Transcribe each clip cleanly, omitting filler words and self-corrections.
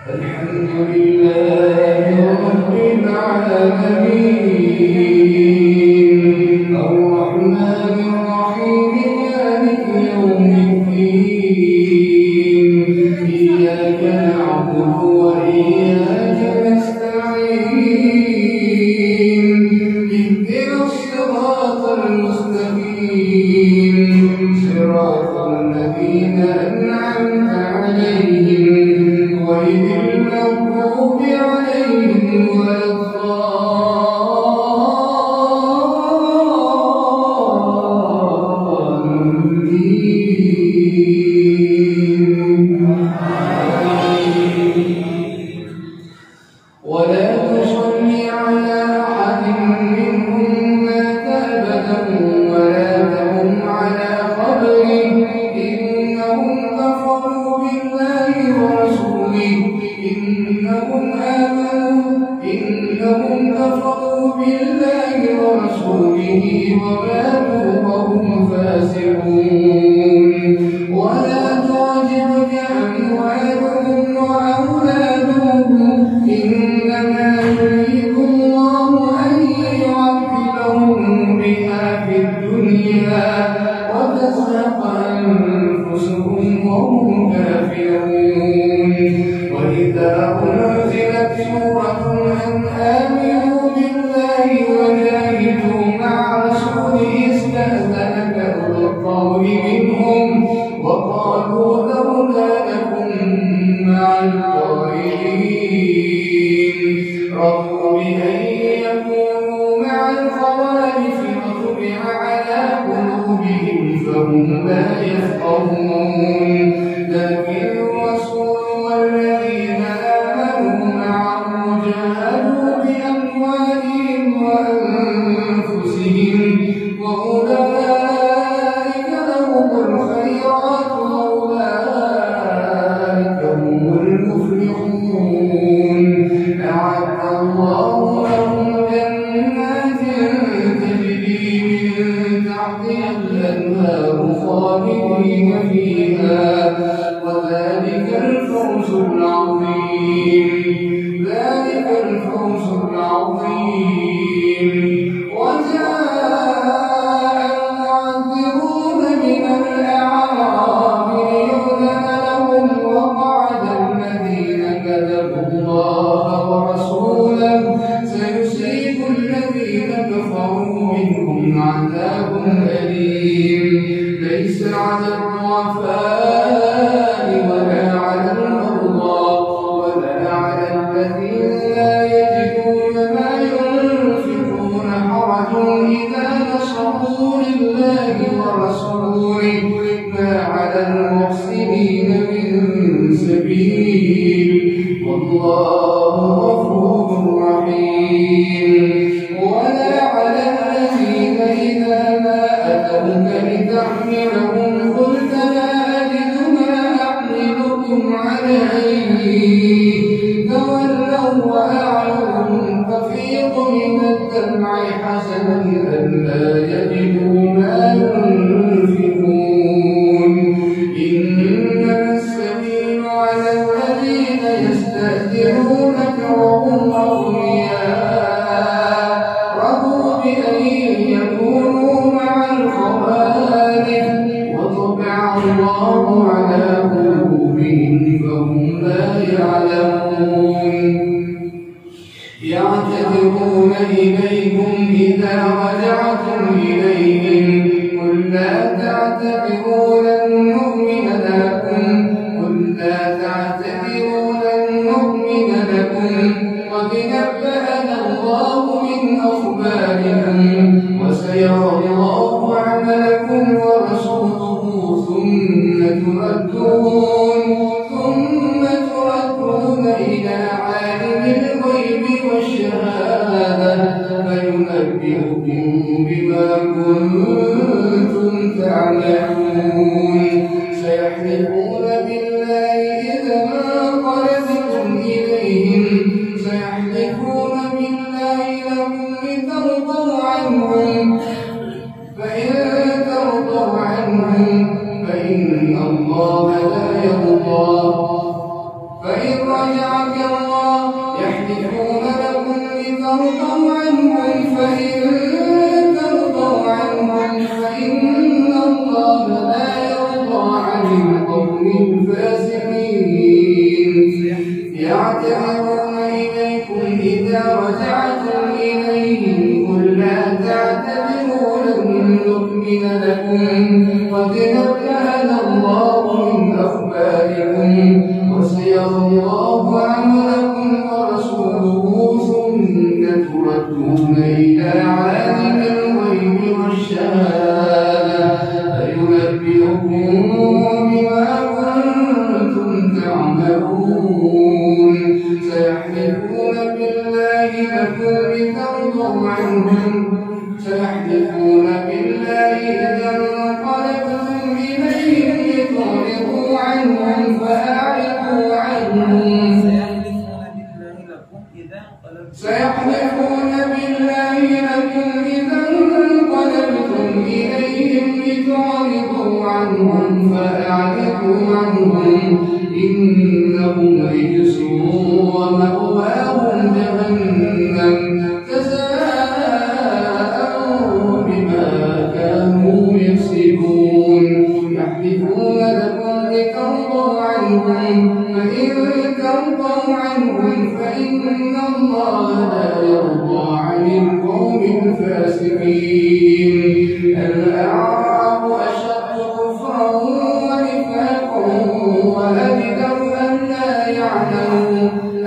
الحمد لله رب العالمين الرحمن الرحيم مالك يوم الدين إياك نعبد وإياك نستعين اهدنا الصراط المستقيم صراط الذين أنعمت عليهم غير المغضوب عليهم ولا الضالين ولا تصل على أحد منهم مات أبدا ولا تقم على قبره إنهم كفروا بالله ورسوله وماتوا وهم فاسقون ولا تعجبك أموالهم وأولادهم إنما يريد الله أن يعذبهم بها في الدنيا وتزهق أنفسهم وهم كافرون وإذا أنزلت سورة أن آمنوا بالله وجاهدوا مع رسوله استأذنك أولو الطول منهم وقالوا ذرنا لكم مع القائلين رضوا بأن يكونوا مع الخوالف وطبع على قلوبهم فهم لا يفقهون لكن الرسول والذين آمنوا معه جاهدوا بأموالهم وأنفسهم وأولئك لهم الخيرات وأولئك هم المفلحون أعد الله لهم جنات تجري من تحتها الأنهار خالدين فيها وذلك الفوز العظيم وجاء المعذرون من الأعراب ليؤذن لهم وقعد الذين كذبوا الله ورسوله سيصيب الذين كفروا منهم عذاب أليم ليس على الضعفاء ولا على المرضى ولا على الذين لا يجدون ما ينفقون حرج إذا نصحوا لله ورسوله ما على المحسنين من سبيل والله غفور رحيم ولا على الذين إذا ما أتوك لتحملهم قلت لا أجد ما أحملكم عليه تولوا وأعينهم تفيض من الدمع حسنا ألا يجدوا ما ينفقون إنما السبيل على الذين يستأذنونك وهم أغنياء رضوا بأن يكونوا مع الخوالف وطبع الله على قلوبهم فهم لا يعلمون يعتذرون إليكم إذا رجعتم إليهم قل لا تعتذروا لن نؤمن لكم قد نبأنا الله من أخباركم وسيرى الله عملكم ورسوله ثم تردون إلى عالم الغيب والشهادة فينبئكم بما كنتم تعملون سيحلفون بالله إذا انقلبتم إليهم لهم لترضوا عنهم فإن ترضوا عنهم فإن الله لا يرضى فإن رجعك الله يحلفون لكم لترضوا عنهم فإن ترضوا عنهم فإن الله لا يرضى عن القوم الفاسقين يعتذرون إليكم إذا رجعتم إليهم قل لا تعتذروا لن نؤمن لكم قد نبأنا الله من أخباركم وسيرى الله عملكم ورسوله ثم تردون إلى عالم الغيب والشهادة فينبئكم بما كنتم تعملون سيحلفون بالله لكم لترضوا عنهم سيحلفون بالله إذا انقلبتم إليهم لتعرضوا عنهم فأعرضوا عنهم سيحلفون بالله لكم إذا انقلبتم إليهم لتعرضوا عنهم فأعرضوا عنهم إنهم رجس ومأواهم جهنم جزاء بما كانوا يكسبون يحلفون لكم لترضوا عنهم فإن ترضوا عنهم فإن الله لا يرضى عن القوم الفاسقين الأعراب أشد كفرا ونفاقا وأجدر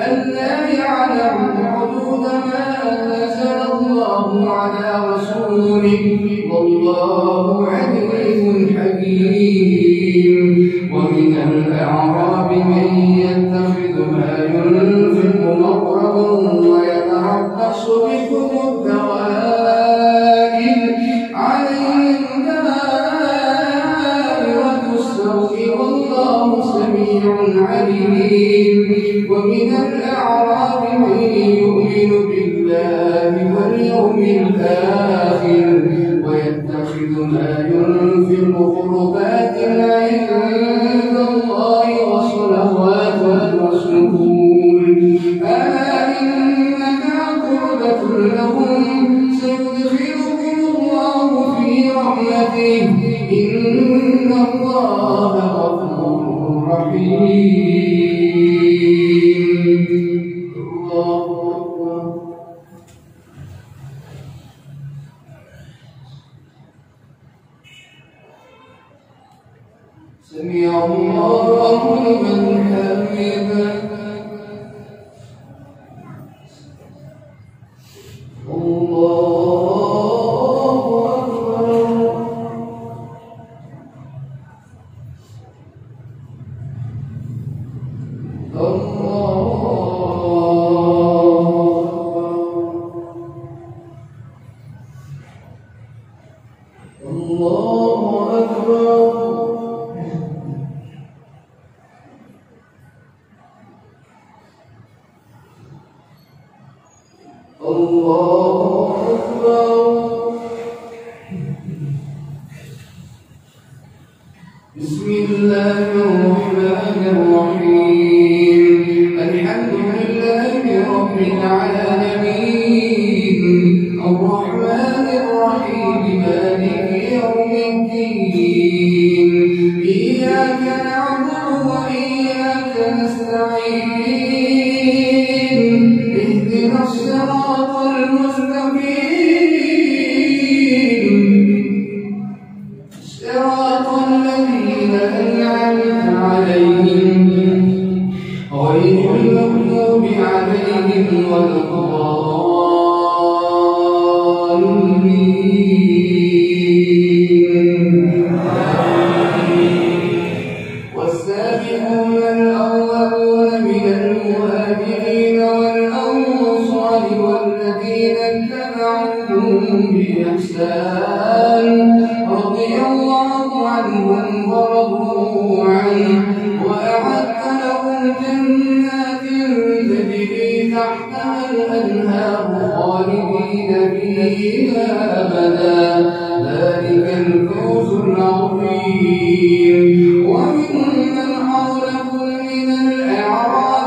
ألا يعلموا حدود ما أنزل الله على رسوله والله عليم حكيم ومن الأعراب من يتخذ ما ينفق مغرما ويتربص بكم الدوائر عليهم دائرة السوء والله سميع عليم ومن الأعراب من يؤمن بالله واليوم الآخر ويتخذ ما ينفق قربات عند الله وصلوات الرسول ألا إنها قربة لهم سيدخلهم الله في رحمته إن الله غفور رحيم سمع الله لمن حمده الله أكبر الله أكبر الله أكبر بسم الله الرحمن الرحيم الحمد لله رب العالمين الرحمن الرحيم مالك يوم الدين إياك نعبد وإياك نستعين اهدنا الصراط المستقيم صراط الذين أنعمت عليهم غير المغضوب عليهم ولا الضالين والسابقون الأولون من المهاجرين والأنصار والذين اتبعوهم بإحسان رضي الله عنهم ورضوا عنه وأعد لهم جنات تجري تحتها الأنهار خالدين فيها أبدا ذلك الفوز العظيم وممن حولكم من الأعراب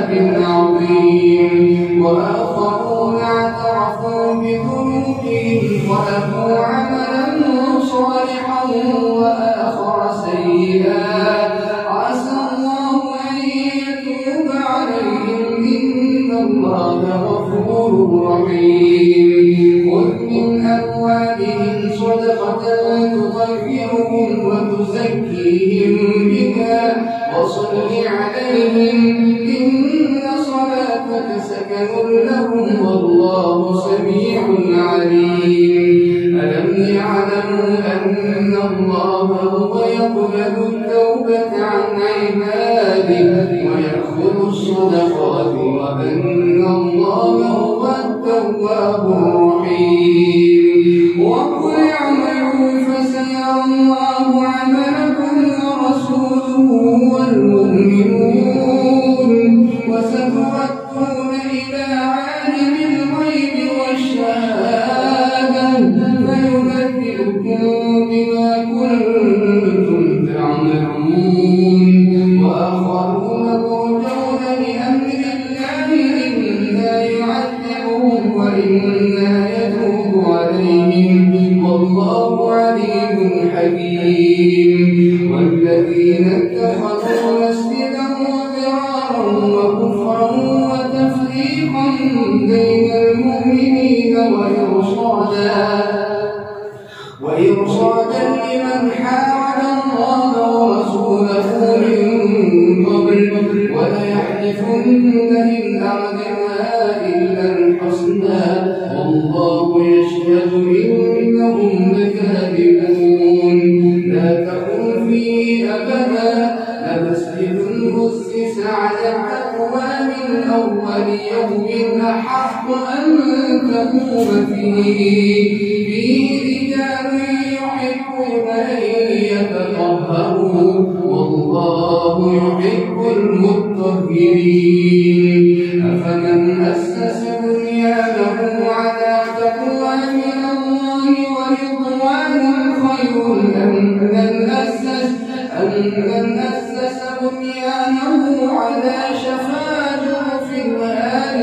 عذاب عظيم. وآخرون اعترفوا بذنوبهم خلقوا عملا صالحا وآخر سيئا عسى الله أن يتوب عليهم إن الله غفور رحيم. خذ من أموالهم صدقة تطهرهم وتزكيهم بها وصل عليهم إن صلاتك سكن لهم والله سميع عليم. ألم يعلموا أن الله هو يقبل التوبة عن عباده ويأخذ الصدقات وأن الله هو التواب الرحيم. وقل اعملوا فسيرى الله عملكم ورسوله والمؤمنون وستردون إلى عالم الغيب والشهادة فينبئكم بما كنتم تعملون. وآخرون مرجون لأمر الله إما يعذبهم وإما يتوب عليهم والله عليم حكيم. والذين اتخذوا مسجدا وضرارا وكفرا وتفريقا بين المؤمنين وإرصادا لمن حارب الله ورسوله من قبل وليحلفن إن أردنا إلا الحسنى والله يشهد إنهم لكاذبون. لا تقم فيه أبدا لمسجد أسس على التقوى من أول يوم أحق أن تقوم فيه رجال يحبون أن يتطهروا والله يحب المطهرين. أفمن أسس بنيانه على تقوى من الله ورضوان خير أم من أسس بنيانه على شفا جرف هار